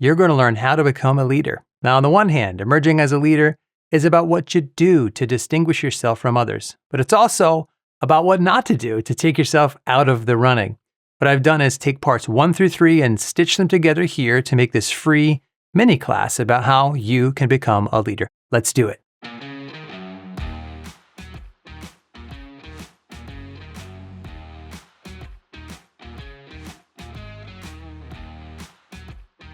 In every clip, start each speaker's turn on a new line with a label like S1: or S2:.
S1: you're going to learn how to become a leader. Now, on the one hand, emerging as a leader is about what you do to distinguish yourself from others, but it's also about what not to do to take yourself out of the running. What I've done is take parts 1 through 3 and stitch them together here to make this free mini class about how you can become a leader. Let's do it.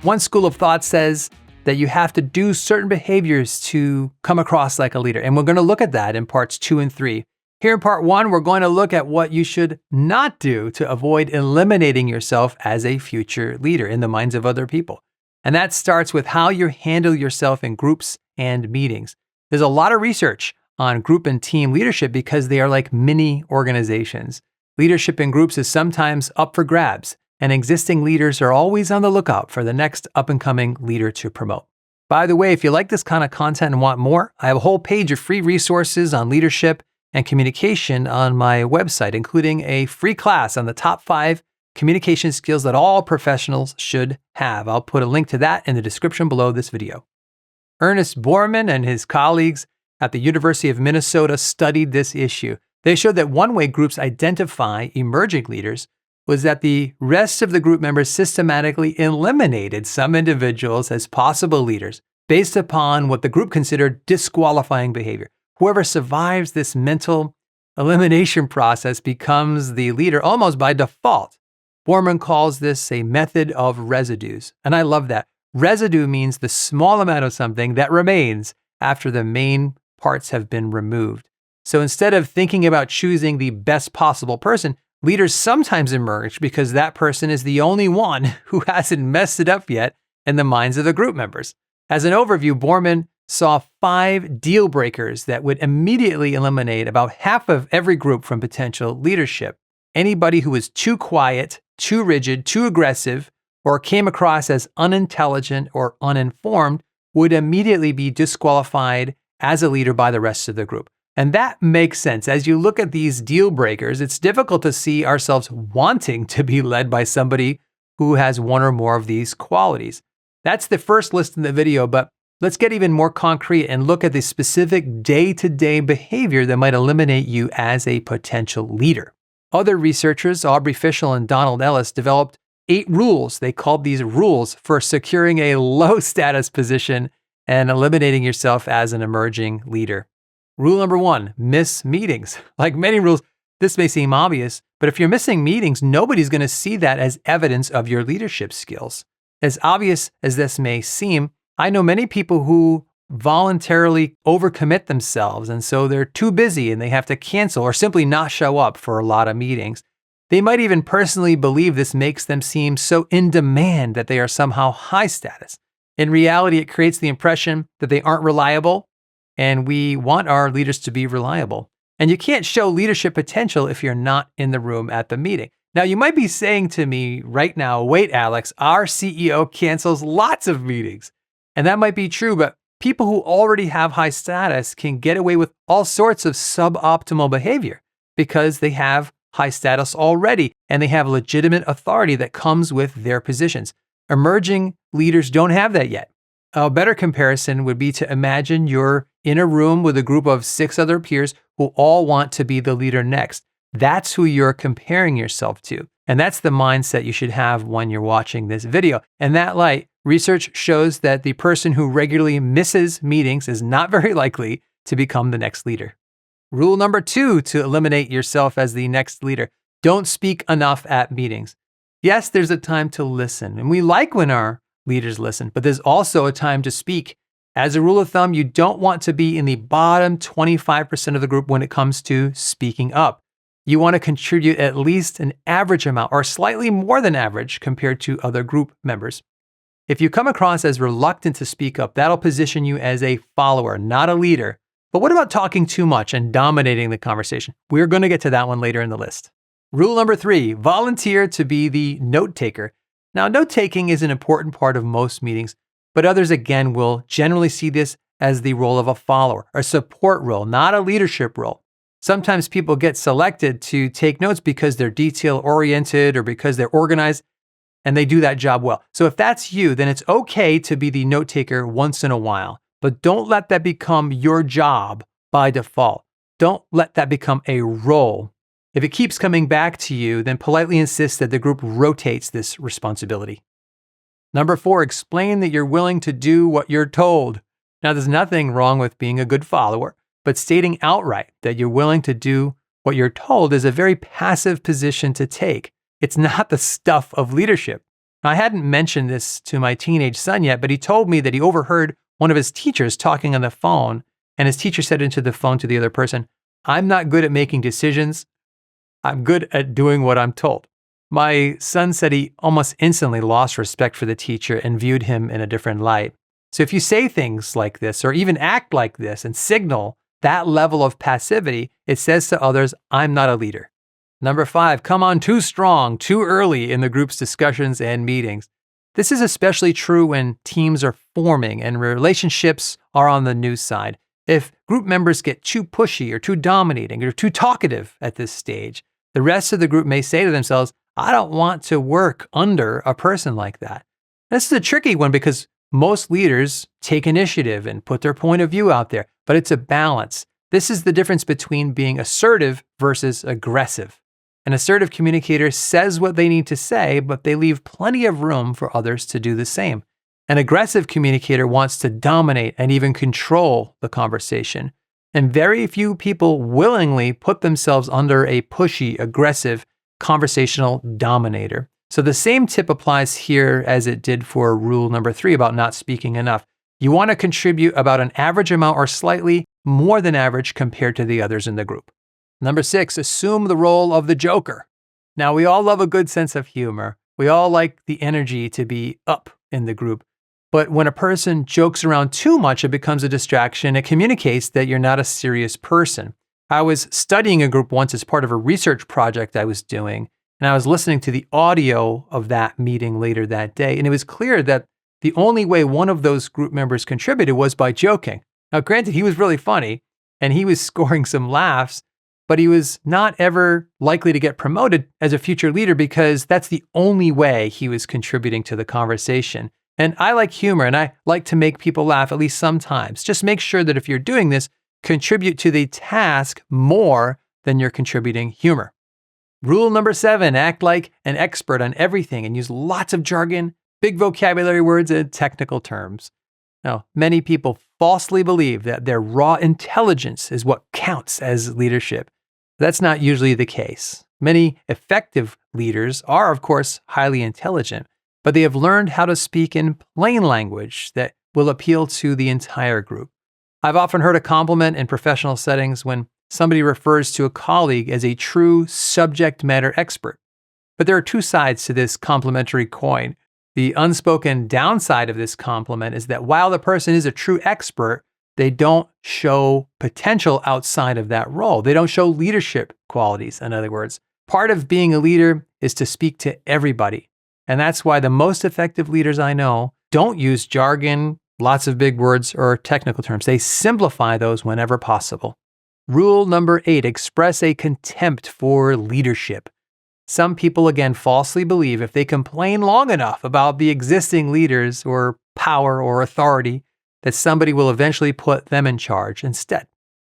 S1: One school of thought says that you have to do certain behaviors to come across like a leader. And we're going to look at that in parts 2 and 3. Here in part 1, we're going to look at what you should not do to avoid eliminating yourself as a future leader in the minds of other people. And that starts with how you handle yourself in groups and meetings. There's a lot of research on group and team leadership because they are like mini organizations. Leadership in groups is sometimes up for grabs, and existing leaders are always on the lookout for the next up-and-coming leader to promote. By the way, if you like this kind of content and want more, I have a whole page of free resources on leadership and communication on my website, including a free class on the top 5 communication skills that all professionals should have. I'll put a link to that in the description below this video. Ernest Borman and his colleagues at the University of Minnesota studied this issue. They showed that one way groups identify emerging leaders was that the rest of the group members systematically eliminated some individuals as possible leaders based upon what the group considered disqualifying behavior. Whoever survives this mental elimination process becomes the leader almost by default. Borman calls this a method of residues. And I love that. Residue means the small amount of something that remains after the main parts have been removed. So instead of thinking about choosing the best possible person, leaders sometimes emerge because that person is the only one who hasn't messed it up yet in the minds of the group members. As an overview, Borman saw 5 deal breakers that would immediately eliminate about half of every group from potential leadership. Anybody who was too quiet, too rigid, too aggressive, or came across as unintelligent or uninformed would immediately be disqualified as a leader by the rest of the group. And that makes sense. As you look at these deal breakers, it's difficult to see ourselves wanting to be led by somebody who has one or more of these qualities. That's the first list in the video, but let's get even more concrete and look at the specific day-to-day behavior that might eliminate you as a potential leader. Other researchers, Aubrey Fischel and Donald Ellis, developed 8 rules. They called these rules for securing a low-status position and eliminating yourself as an emerging leader. Rule number 1, miss meetings. Like many rules, this may seem obvious, but if you're missing meetings, nobody's going to see that as evidence of your leadership skills. As obvious as this may seem, I know many people who voluntarily overcommit themselves, and so they're too busy and they have to cancel or simply not show up for a lot of meetings. They might even personally believe this makes them seem so in demand that they are somehow high status. In reality, it creates the impression that they aren't reliable, and we want our leaders to be reliable. And you can't show leadership potential if you're not in the room at the meeting. Now, you might be saying to me right now, wait, Alex, our CEO cancels lots of meetings. And that might be true, but people who already have high status can get away with all sorts of suboptimal behavior because they have high status already and they have legitimate authority that comes with their positions. Emerging leaders don't have that yet. A better comparison would be to imagine you're in a room with a group of 6 other peers who all want to be the leader next. That's who you're comparing yourself to. And that's the mindset you should have when you're watching this video. In that light, research shows that the person who regularly misses meetings is not very likely to become the next leader. Rule number 2 to eliminate yourself as the next leader: don't speak enough at meetings. Yes, there's a time to listen, and we like when our leaders listen, but there's also a time to speak. As a rule of thumb, you don't want to be in the bottom 25% of the group when it comes to speaking up. You want to contribute at least an average amount or slightly more than average compared to other group members. If you come across as reluctant to speak up, that'll position you as a follower, not a leader. But what about talking too much and dominating the conversation? We're going to get to that one later in the list. Rule number 3, volunteer to be the note taker. Now, note taking is an important part of most meetings, but others again will generally see this as the role of a follower, a support role, not a leadership role. Sometimes people get selected to take notes because they're detail-oriented or because they're organized, and they do that job well. So if that's you, then it's okay to be the note taker once in a while, but don't let that become your job by default. Don't let that become a role. If it keeps coming back to you, then politely insist that the group rotates this responsibility. Number 4, explain that you're willing to do what you're told. Now, there's nothing wrong with being a good follower, but stating outright that you're willing to do what you're told is a very passive position to take. It's not the stuff of leadership. I hadn't mentioned this to my teenage son yet, but he told me that he overheard one of his teachers talking on the phone, and his teacher said into the phone to the other person, "I'm not good at making decisions. I'm good at doing what I'm told." My son said he almost instantly lost respect for the teacher and viewed him in a different light. So if you say things like this or even act like this and signal that level of passivity, it says to others, I'm not a leader. Number 5, come on too strong, too early in the group's discussions and meetings. This is especially true when teams are forming and relationships are on the new side. If group members get too pushy or too dominating or too talkative at this stage, the rest of the group may say to themselves, I don't want to work under a person like that. This is a tricky one because most leaders take initiative and put their point of view out there, but it's a balance. This is the difference between being assertive versus aggressive. An assertive communicator says what they need to say, but they leave plenty of room for others to do the same. An aggressive communicator wants to dominate and even control the conversation. And very few people willingly put themselves under a pushy, aggressive, conversational dominator. So the same tip applies here as it did for rule number 3 about not speaking enough. You want to contribute about an average amount or slightly more than average compared to the others in the group. Number 6, assume the role of the joker. Now, we all love a good sense of humor. We all like the energy to be up in the group. But when a person jokes around too much, it becomes a distraction. It communicates that you're not a serious person. I was studying a group once as part of a research project I was doing, and I was listening to the audio of that meeting later that day, and it was clear that the only way one of those group members contributed was by joking. Now, granted, he was really funny, and he was scoring some laughs, but he was not ever likely to get promoted as a future leader because that's the only way he was contributing to the conversation. And I like humor, and I like to make people laugh at least sometimes. Just make sure that if you're doing this, contribute to the task more than you're contributing humor. Rule number 7, act like an expert on everything and use lots of jargon, big vocabulary words, and technical terms. Now, many people falsely believe that their raw intelligence is what counts as leadership. That's not usually the case. Many effective leaders are, of course, highly intelligent, but they have learned how to speak in plain language that will appeal to the entire group. I've often heard a compliment in professional settings when somebody refers to a colleague as a true subject matter expert. But there are two sides to this complimentary coin. The unspoken downside of this compliment is that while the person is a true expert, they don't show potential outside of that role. They don't show leadership qualities, in other words. Part of being a leader is to speak to everybody. And that's why the most effective leaders I know don't use jargon, lots of big words, or technical terms. They simplify those whenever possible. Rule number 8, express a contempt for leadership. Some people, again, falsely believe if they complain long enough about the existing leaders or power or authority, that somebody will eventually put them in charge instead.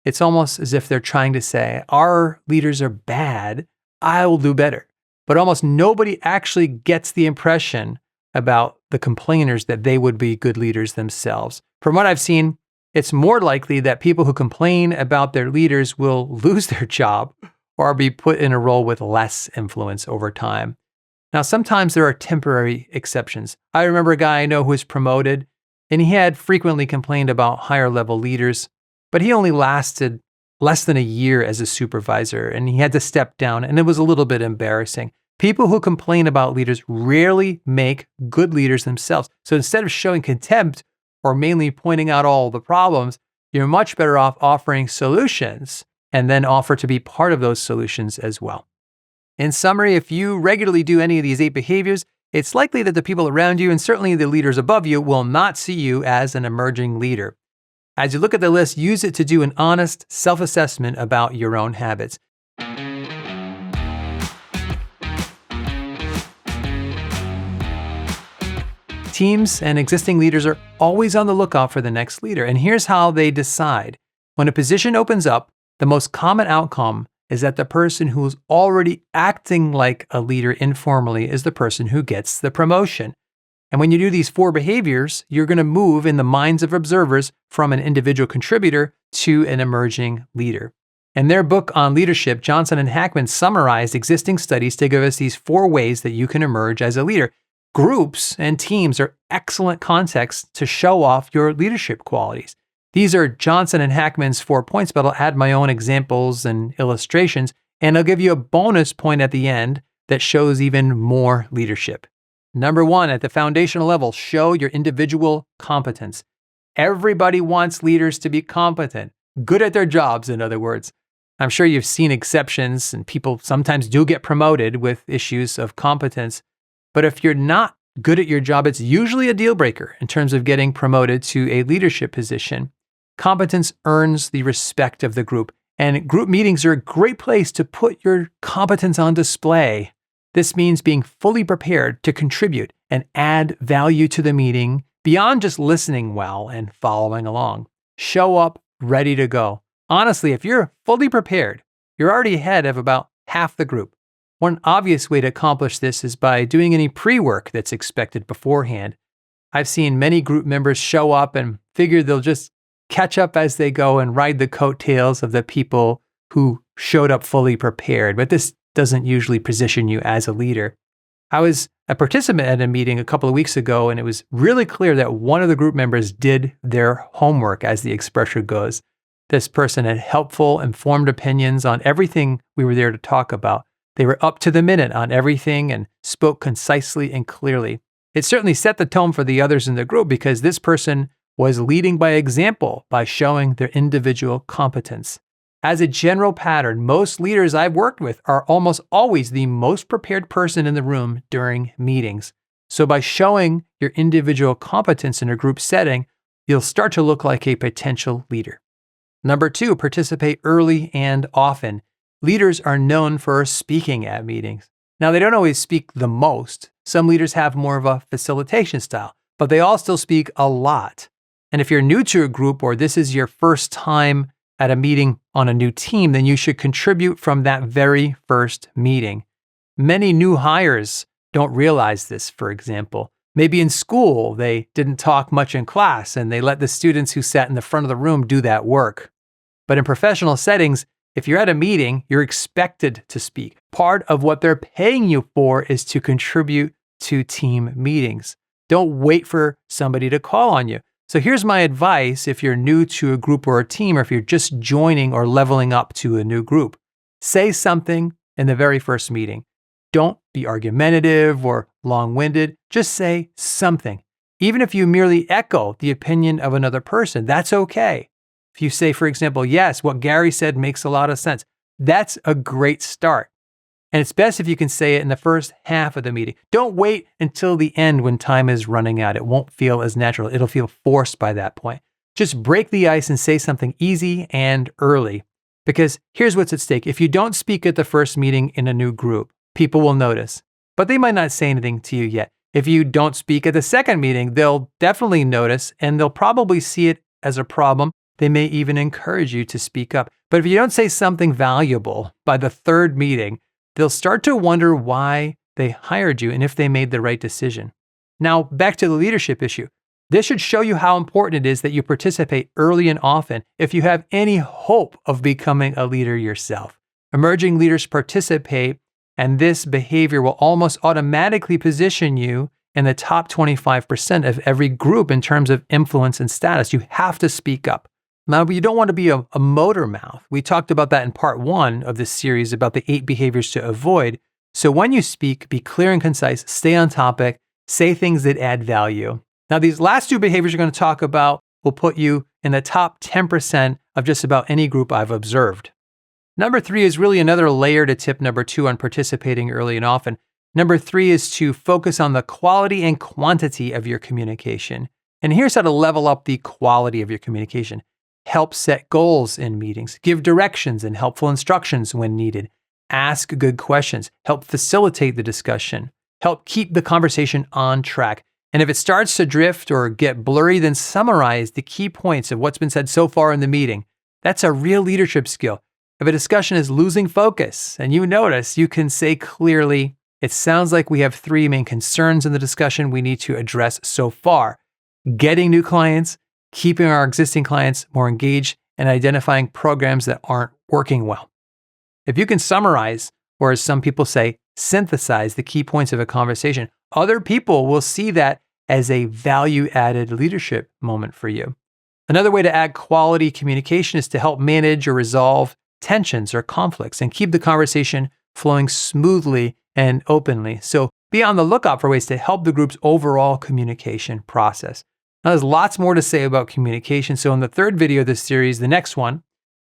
S1: It's almost as if they're trying to say, our leaders are bad, I will do better. But almost nobody actually gets the impression about the complainers that they would be good leaders themselves. From what I've seen, it's more likely that people who complain about their leaders will lose their job or be put in a role with less influence over time. Now, sometimes there are temporary exceptions. I remember a guy I know who was promoted, and he had frequently complained about higher level leaders, but he only lasted less than a year as a supervisor, and he had to step down, and it was a little bit embarrassing. People who complain about leaders rarely make good leaders themselves. So instead of showing contempt or mainly pointing out all the problems, you're much better off offering solutions and then offer to be part of those solutions as well. In summary, if you regularly do any of these 8 behaviors, it's likely that the people around you and certainly the leaders above you will not see you as an emerging leader. As you look at the list, use it to do an honest self-assessment about your own habits. Teams and existing leaders are always on the lookout for the next leader. And here's how they decide. When a position opens up, the most common outcome is that the person who's already acting like a leader informally is the person who gets the promotion. And when you do these 4 behaviors, you're going to move in the minds of observers from an individual contributor to an emerging leader. In their book on leadership, Johnson and Hackman summarized existing studies to give us these 4 ways that you can emerge as a leader. Groups and teams are excellent contexts to show off your leadership qualities. These are Johnson and Hackman's 4 points, but I'll add my own examples and illustrations, and I'll give you a bonus point at the end that shows even more leadership. Number 1, at the foundational level, show your individual competence. Everybody wants leaders to be competent, good at their jobs, in other words. I'm sure you've seen exceptions, and people sometimes do get promoted with issues of competence. But if you're not good at your job, it's usually a deal breaker in terms of getting promoted to a leadership position. Competence earns the respect of the group, and group meetings are a great place to put your competence on display. This means being fully prepared to contribute and add value to the meeting beyond just listening well and following along. Show up ready to go. Honestly, if you're fully prepared, you're already ahead of about half the group. One obvious way to accomplish this is by doing any pre-work that's expected beforehand. I've seen many group members show up and figure they'll just catch up as they go and ride the coattails of the people who showed up fully prepared, but this doesn't usually position you as a leader. I was a participant at a meeting a couple of weeks ago, and it was really clear that one of the group members did their homework, as the expression goes. This person had helpful, informed opinions on everything we were there to talk about. They were up to the minute on everything and spoke concisely and clearly. It certainly set the tone for the others in the group because this person was leading by example by showing their individual competence. As a general pattern, most leaders I've worked with are almost always the most prepared person in the room during meetings. So by showing your individual competence in a group setting, you'll start to look like a potential leader. Number 2, participate early and often. Leaders are known for speaking at meetings. Now, they don't always speak the most. Some leaders have more of a facilitation style, but they all still speak a lot. And if you're new to a group or this is your first time at a meeting on a new team, then you should contribute from that very first meeting. Many new hires don't realize this, for example. Maybe in school, they didn't talk much in class and they let the students who sat in the front of the room do that work. But in professional settings, if you're at a meeting, you're expected to speak. Part of what they're paying you for is to contribute to team meetings. Don't wait for somebody to call on you. So here's my advice if you're new to a group or a team, or if you're just joining or leveling up to a new group. Say something in the very first meeting. Don't be argumentative or long-winded. Just say something. Even if you merely echo the opinion of another person, that's okay. If you say, for example, yes, what Gary said makes a lot of sense, that's a great start. And it's best if you can say it in the first half of the meeting. Don't wait until the end when time is running out. It won't feel as natural. It'll feel forced by that point. Just break the ice and say something easy and early. Because here's what's at stake. If you don't speak at the first meeting in a new group, people will notice, but they might not say anything to you yet. If you don't speak at the second meeting, they'll definitely notice and they'll probably see it as a problem. They may even encourage you to speak up. But if you don't say something valuable by the third meeting, they'll start to wonder why they hired you and if they made the right decision. Now, back to the leadership issue. This should show you how important it is that you participate early and often if you have any hope of becoming a leader yourself. Emerging leaders participate, and this behavior will almost automatically position you in the top 25% of every group in terms of influence and status. You have to speak up. Now, you don't want to be a motor mouth. We talked about that in part 1 of this series about the 8 behaviors to avoid. So when you speak, be clear and concise, stay on topic, say things that add value. Now, these last 2 behaviors you're going to talk about will put you in the top 10% of just about any group I've observed. Number 3 is really another layer to tip number 2 on participating early and often. Number 3 is to focus on the quality and quantity of your communication. And here's how to level up the quality of your communication. Help set goals in meetings, give directions and helpful instructions when needed, ask good questions, help facilitate the discussion, help keep the conversation on track, And if it starts to drift or get blurry, then summarize the key points of what's been said so far in the meeting. That's a real leadership skill. If a discussion is losing focus and you notice, you can say clearly, it sounds like we have 3 main concerns in the discussion we need to address so far: getting new clients, keeping our existing clients more engaged, and identifying programs that aren't working well. If you can summarize, or as some people say, synthesize the key points of a conversation, other people will see that as a value-added leadership moment for you. Another way to add quality communication is to help manage or resolve tensions or conflicts and keep the conversation flowing smoothly and openly. So be on the lookout for ways to help the group's overall communication process. Now, there's lots more to say about communication. So in the 3rd video of this series, the next one,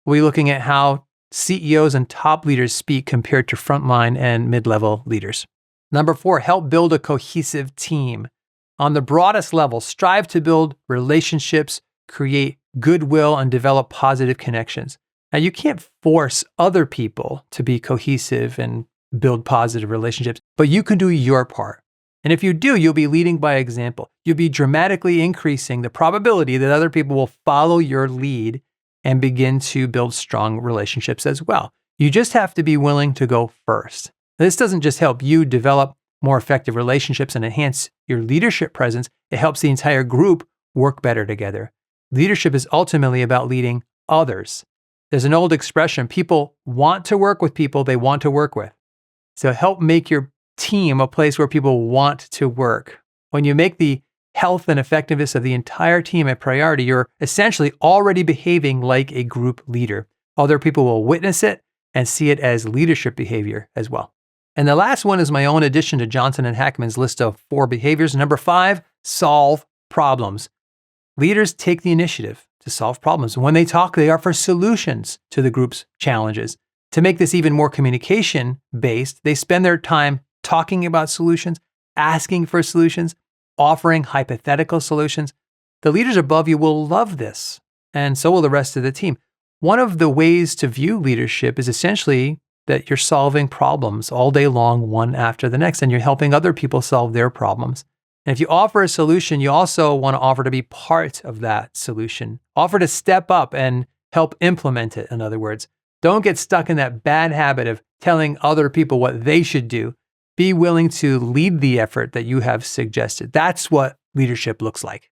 S1: we'll be looking at how CEOs and top leaders speak compared to frontline and mid-level leaders. Number 4, help build a cohesive team. On the broadest level, strive to build relationships, create goodwill, and develop positive connections. Now, you can't force other people to be cohesive and build positive relationships, but you can do your part. And if you do, you'll be leading by example. You'll be dramatically increasing the probability that other people will follow your lead and begin to build strong relationships as well. You just have to be willing to go first. This doesn't just help you develop more effective relationships and enhance your leadership presence, it helps the entire group work better together. Leadership is ultimately about leading others. There's an old expression, people want to work with people they want to work with. So help make your team a place where people want to work. When you make the health and effectiveness of the entire team a priority, you're essentially already behaving like a group leader. Other people will witness it and see it as leadership behavior as well. And the last one is my own addition to Johnson and Hackman's list of 4 behaviors. Number 5, solve problems. Leaders take the initiative to solve problems. When they talk, they offer solutions to the group's challenges. To make this even more communication-based, they spend their time talking about solutions, asking for solutions, offering hypothetical solutions. The leaders above you will love this, and so will the rest of the team. One of the ways to view leadership is essentially that you're solving problems all day long, one after the next, and you're helping other people solve their problems. And if you offer a solution, you also want to offer to be part of that solution. Offer to step up and help implement it, in other words. Don't get stuck in that bad habit of telling other people what they should do. Be willing to lead the effort that you have suggested. That's what leadership looks like.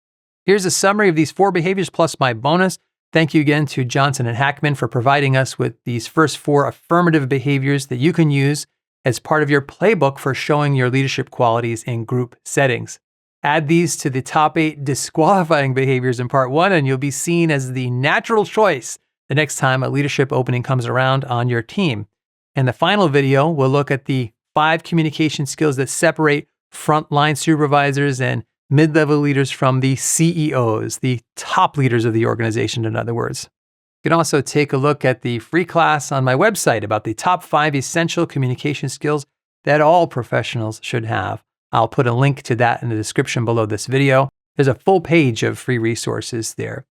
S1: Here's a summary of these 4 behaviors plus my bonus. Thank you again to Johnson and Hackman for providing us with these first 4 affirmative behaviors that you can use as part of your playbook for showing your leadership qualities in group settings. Add these to the top 8 disqualifying behaviors in part 1, and you'll be seen as the natural choice the next time a leadership opening comes around on your team. In the final video, we'll look at the 5 communication skills that separate frontline supervisors and mid-level leaders from the CEOs, the top leaders of the organization, in other words. You can also take a look at the free class on my website about the top 5 essential communication skills that all professionals should have. I'll put a link to that in the description below this video. There's a full page of free resources there.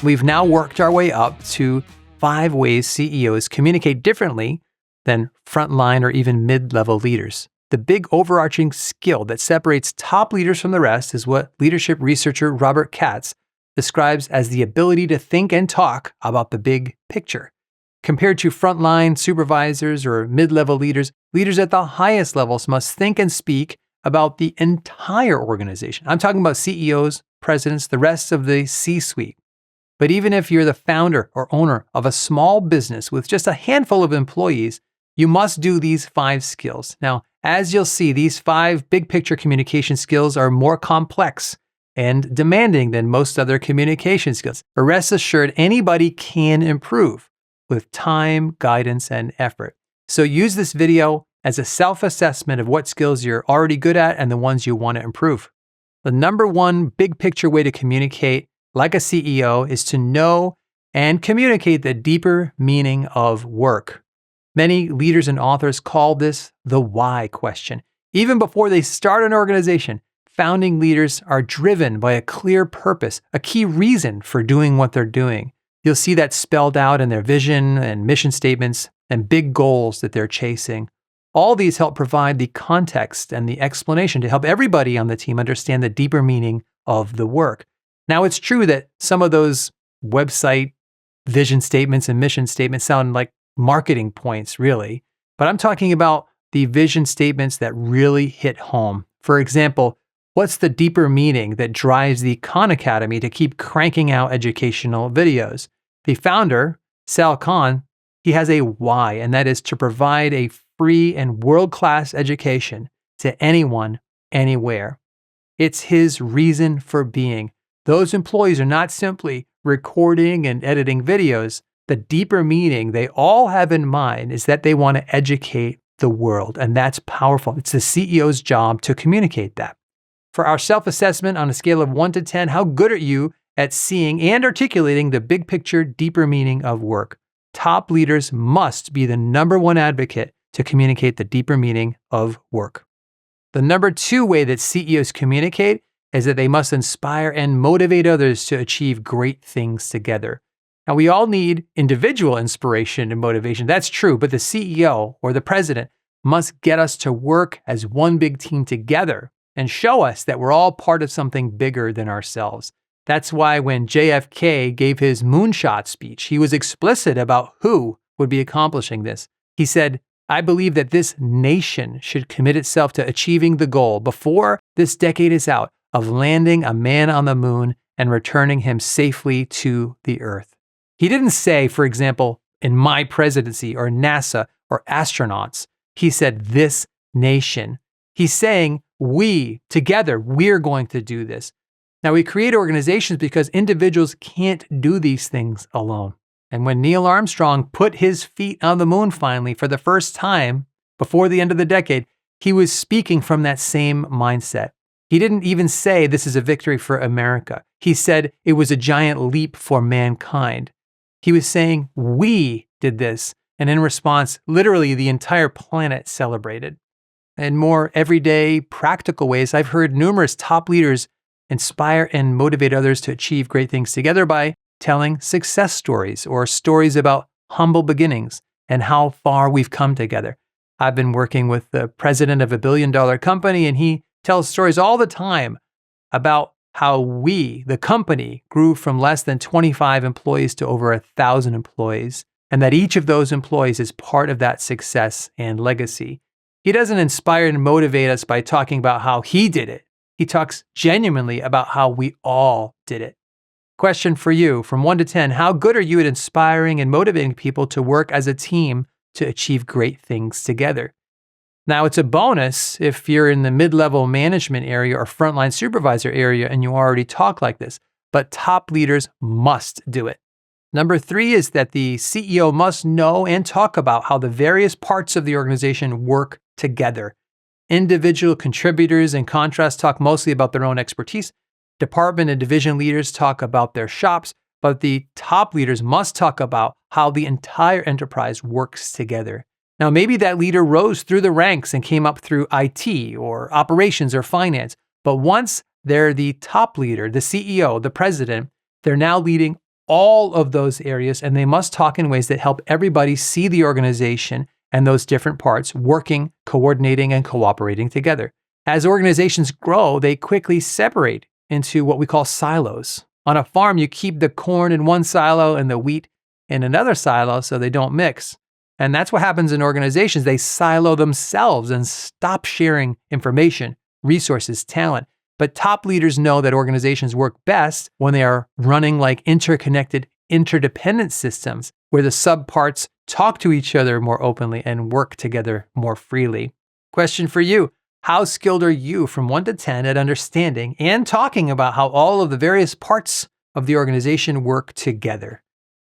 S1: We've now worked our way up to 5 ways CEOs communicate differently than frontline or even mid-level leaders. The big overarching skill that separates top leaders from the rest is what leadership researcher Robert Katz describes as the ability to think and talk about the big picture. Compared to frontline supervisors or mid-level leaders, leaders at the highest levels must think and speak about the entire organization. I'm talking about CEOs, presidents, the rest of the C-suite. But even if you're the founder or owner of a small business with just a handful of employees, you must do these 5 skills. Now, as you'll see, these 5 big picture communication skills are more complex and demanding than most other communication skills. But rest assured, anybody can improve with time, guidance, and effort. So use this video as a self-assessment of what skills you're already good at and the ones you want to improve. The number 1 big picture way to communicate like a CEO is to know and communicate the deeper meaning of work. Many leaders and authors call this the why question. Even before they start an organization, founding leaders are driven by a clear purpose, a key reason for doing what they're doing. You'll see that spelled out in their vision and mission statements and big goals that they're chasing. All these help provide the context and the explanation to help everybody on the team understand the deeper meaning of the work. Now, it's true that some of those website vision statements and mission statements sound like marketing points, really, but I'm talking about the vision statements that really hit home. For example, what's the deeper meaning that drives the Khan Academy to keep cranking out educational videos? The founder, Sal Khan, he has a why, and that is to provide a free and world-class education to anyone, anywhere. It's his reason for being. Those employees are not simply recording and editing videos. The deeper meaning they all have in mind is that they want to educate the world, and that's powerful. It's the CEO's job to communicate that. For our self-assessment on a scale of 1 to 10, how good are you at seeing and articulating the big picture, deeper meaning of work? Top leaders must be the number one advocate to communicate the deeper meaning of work. The number 2 way that CEOs communicate is that they must inspire and motivate others to achieve great things together. Now, we all need individual inspiration and motivation. That's true, but the CEO or the president must get us to work as one big team together and show us that we're all part of something bigger than ourselves. That's why when JFK gave his moonshot speech, he was explicit about who would be accomplishing this. He said, "I believe that this nation should commit itself to achieving the goal before this decade is out of landing a man on the moon and returning him safely to the earth." He didn't say, for example, in my presidency or NASA or astronauts. He said this nation. He's saying we, together, we're going to do this. Now, we create organizations because individuals can't do these things alone. And when Neil Armstrong put his feet on the moon finally for the first time before the end of the decade, he was speaking from that same mindset. He didn't even say this is a victory for America. He said it was a giant leap for mankind. He was saying we did this, and in response, literally the entire planet celebrated. In more everyday, practical ways, I've heard numerous top leaders inspire and motivate others to achieve great things together by telling success stories or stories about humble beginnings and how far we've come together. I've been working with the president of a billion-dollar company, and he tells stories all the time about how we, the company, grew from less than 25 employees to over 1,000 employees, and that each of those employees is part of that success and legacy. He doesn't inspire and motivate us by talking about how he did it. He talks genuinely about how we all did it. Question for you, from 1 to 10, how good are you at inspiring and motivating people to work as a team to achieve great things together? Now, it's a bonus if you're in the mid-level management area or frontline supervisor area and you already talk like this, but top leaders must do it. Number 3 is that the CEO must know and talk about how the various parts of the organization work together. Individual contributors, in contrast, talk mostly about their own expertise. Department and division leaders talk about their shops, but the top leaders must talk about how the entire enterprise works together. Now, maybe that leader rose through the ranks and came up through IT or operations or finance, but once they're the top leader, the CEO, the president, they're now leading all of those areas, and they must talk in ways that help everybody see the organization and those different parts working, coordinating, and cooperating together. As organizations grow, they quickly separate into what we call silos. On a farm, you keep the corn in one silo and the wheat in another silo so they don't mix. And that's what happens in organizations. They silo themselves and stop sharing information, resources, talent. But top leaders know that organizations work best when they are running like interconnected, interdependent systems where the subparts talk to each other more openly and work together more freely. Question for you. How skilled are you from 1 to 10 at understanding and talking about how all of the various parts of the organization work together?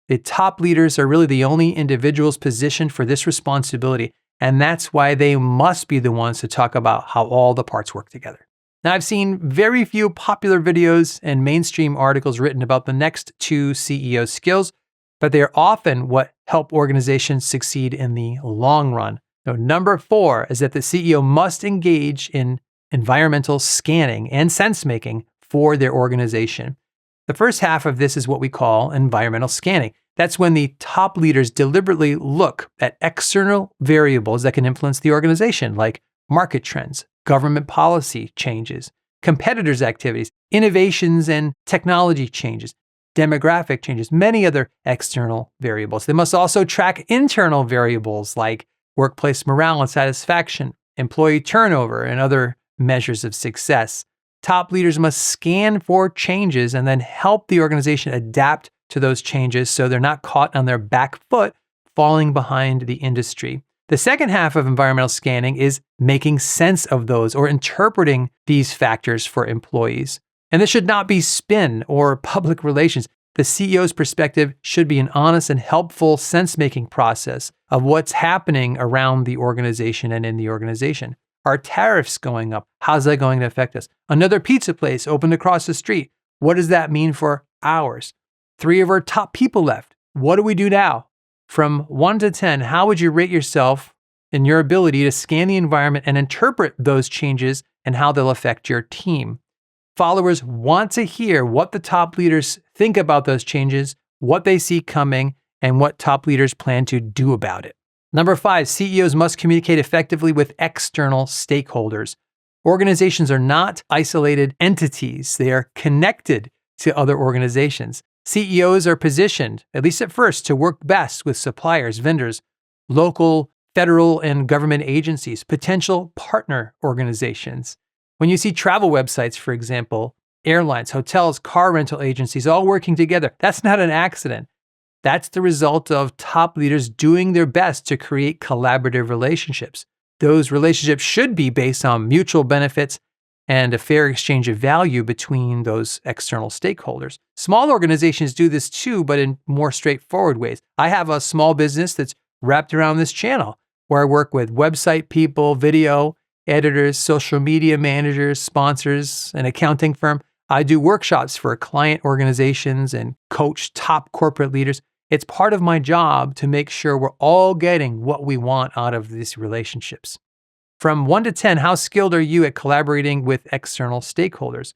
S1: The top leaders are really the only individuals positioned for this responsibility, and that's why they must be the ones to talk about how all the parts work together. Now, I've seen very few popular videos and mainstream articles written about the next 2 CEO skills, but they are often what help organizations succeed in the long run. Now, number 4 is that the CEO must engage in environmental scanning and sense-making for their organization. The first half of this is what we call environmental scanning. That's when the top leaders deliberately look at external variables that can influence the organization, like market trends, government policy changes, competitors' activities, innovations and technology changes, demographic changes, many other external variables. They must also track internal variables like workplace morale and satisfaction, employee turnover, and other measures of success. Top leaders must scan for changes and then help the organization adapt to those changes so they're not caught on their back foot, falling behind the industry. The second half of environmental scanning is making sense of those or interpreting these factors for employees. And this should not be spin or public relations. The CEO's perspective should be an honest and helpful sense-making process of what's happening around the organization and in the organization. Are tariffs going up? How's that going to affect us? Another pizza place opened across the street. What does that mean for ours? 3 of our top people left. What do we do now? From 1 to 10, how would you rate yourself in your ability to scan the environment and interpret those changes and how they'll affect your team? Followers want to hear what the top leaders think about those changes, what they see coming, and what top leaders plan to do about it. Number 5, CEOs must communicate effectively with external stakeholders. Organizations are not isolated entities. They are connected to other organizations. CEOs are positioned, at least at first, to work best with suppliers, vendors, local, federal, and government agencies, potential partner organizations. When you see travel websites, for example, airlines, hotels, car rental agencies, all working together, that's not an accident. That's the result of top leaders doing their best to create collaborative relationships. Those relationships should be based on mutual benefits and a fair exchange of value between those external stakeholders. Small organizations do this too, but in more straightforward ways. I have a small business that's wrapped around this channel where I work with website people, video editors, social media managers, sponsors, an accounting firm. I do workshops for client organizations and coach top corporate leaders. It's part of my job to make sure we're all getting what we want out of these relationships. From 1 to 10, how skilled are you at collaborating with external stakeholders?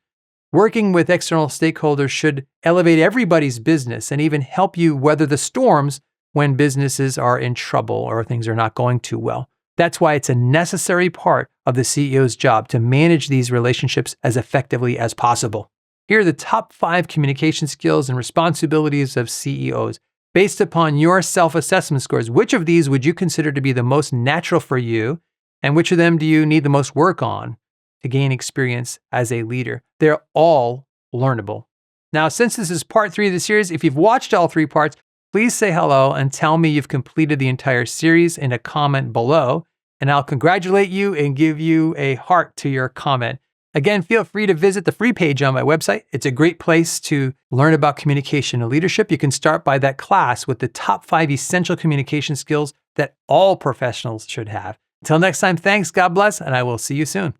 S1: Working with external stakeholders should elevate everybody's business and even help you weather the storms when businesses are in trouble or things are not going too well. That's why it's a necessary part of the CEO's job to manage these relationships as effectively as possible. Here are the top 5 communication skills and responsibilities of CEOs. Based upon your self-assessment scores, which of these would you consider to be the most natural for you, and which of them do you need the most work on to gain experience as a leader? They're all learnable. Now, since this is part 3 of the series, if you've watched all 3 parts, please say hello and tell me you've completed the entire series in a comment below, and I'll congratulate you and give you a heart to your comment. Again, feel free to visit the free page on my website. It's a great place to learn about communication and leadership. You can start by that class with the top 5 essential communication skills that all professionals should have. Until next time, thanks, God bless, and I will see you soon.